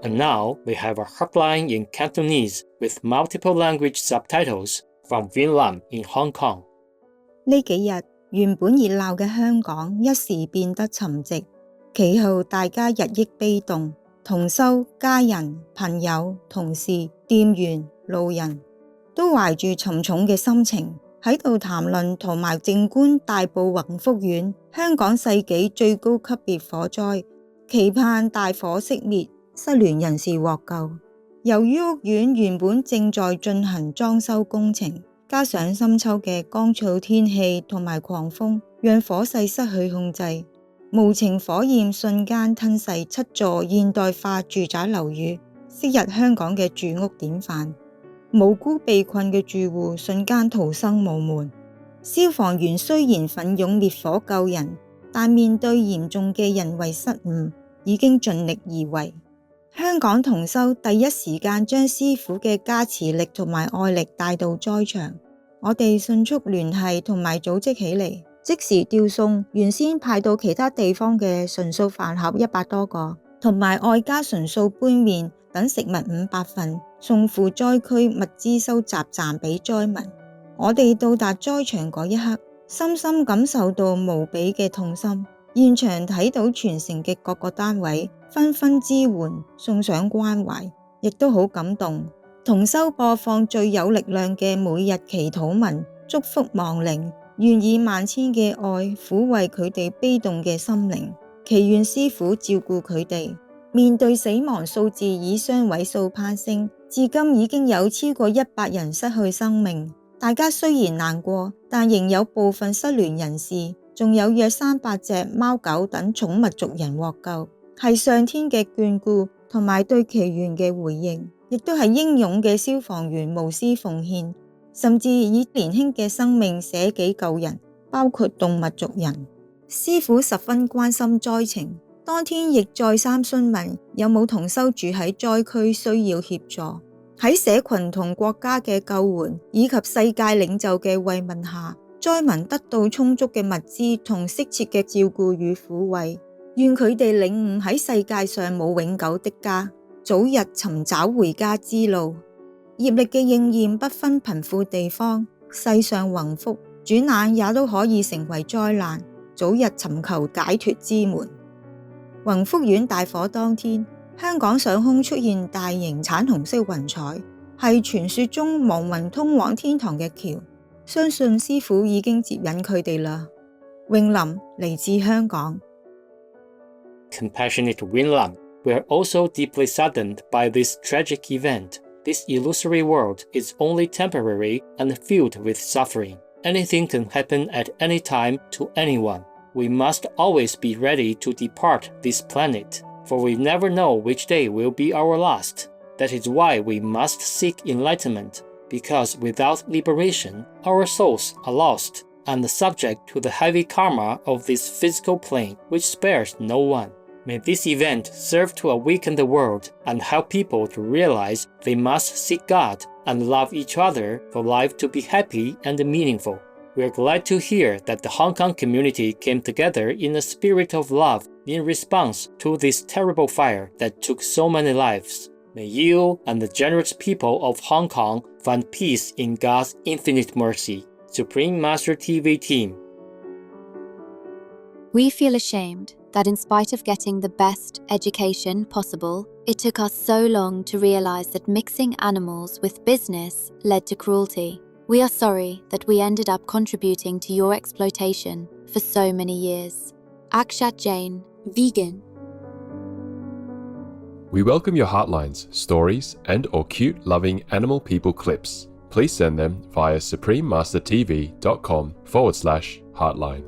And now we have a hotline in Cantonese with multiple language subtitles from Vinlam in Hong Kong. 呢幾日原本熱鬧嘅香港一時變得沉寂，其後大家日益悲動，同修、家人、朋友、同事、店員、路人都懷住沉重嘅心情喺度談論同埋靜觀大埔宏福苑香港世紀最高級別火災，期盼大火熄滅，失聯人士獲救。由於屋苑原本正在進行裝修工程，加上深秋嘅乾燥天氣同埋狂風，讓火勢失去控制，無情火焰瞬間吞噬7座現代化住宅樓宇，昔日香港嘅住屋典範。無辜被困嘅住戶瞬間逃生無門。消防員雖然奮勇滅火救人，但面對嚴重嘅人為失誤，已經盡力而為。香港同修第一時間將師傅嘅加持力同埋愛力帶到災場，我哋迅速聯繫同埋組織起嚟，即時調送原先派到其他地方嘅純素飯盒100多個，同埋外加純素杯麵等食物500份，送赴災區物資收集站俾災民。我哋到達災場嗰一刻，深深感受到無比嘅痛心。現場睇到全城嘅各個單位紛紛支援，送上關懷，亦都好感動。同修播放最有力量嘅每日祈禱文，祝福亡靈，願以萬千嘅愛撫慰佢哋悲動嘅心靈，祈願師父照顧佢哋。面對死亡數字以雙位數攀升，至今已經有超過100人失去生命。大家雖然難過，但仍有部分失聯人士，仲有約300隻貓狗等寵物族人獲救，係上天嘅眷顧同埋對祈願嘅回應，亦都係英勇嘅消防員無私奉獻，甚至以年輕嘅生命捨己救人，包括動物族人。師父十分關心災情，當天亦再三詢問有冇同修住喺災區需要協助。喺社群同國家嘅救援以及世界領袖嘅慰問下，災民得到充足嘅物資同適切嘅照顧與撫慰，願佢哋領悟喺世界上冇永久的家，早日尋找回家之路。業力嘅應驗不分貧富地方，世上宏福，轉眼也都可以成為災難，早日尋求解脫之門。宏福苑大火當天，香港上空出現大型橙紅色雲彩，係傳說中亡魂通往天堂嘅橋。相信師父已經接引佢哋啦。永林嚟自香港。Compassionate Winlam, we are also deeply saddened by this tragic event. This illusory world is only temporary and filled with suffering. Anything can happen at any time to anyone. We must always be ready to depart this planet, for we never know which day will be our last. That is why we must seek enlightenment.Because without liberation, our souls are lost and subject to the heavy karma of this physical plane, which spares no one. May this event serve to awaken the world and help people to realize they must seek God and love each other for life to be happy and meaningful. We are glad to hear that the Hong Kong community came together in a spirit of love in response to this terrible fire that took so many lives.May you and the generous people of Hong Kong find peace in God's infinite mercy. Supreme Master TV Team. We feel ashamed that in spite of getting the best education possible, it took us so long to realize that mixing animals with business led to cruelty. We are sorry that we ended up contributing to your exploitation for so many years. Akshat Jain, vegan. We welcome your heartlines, stories, and/or cute, loving animal people clips. Please send them via suprememastertv.com/heartline.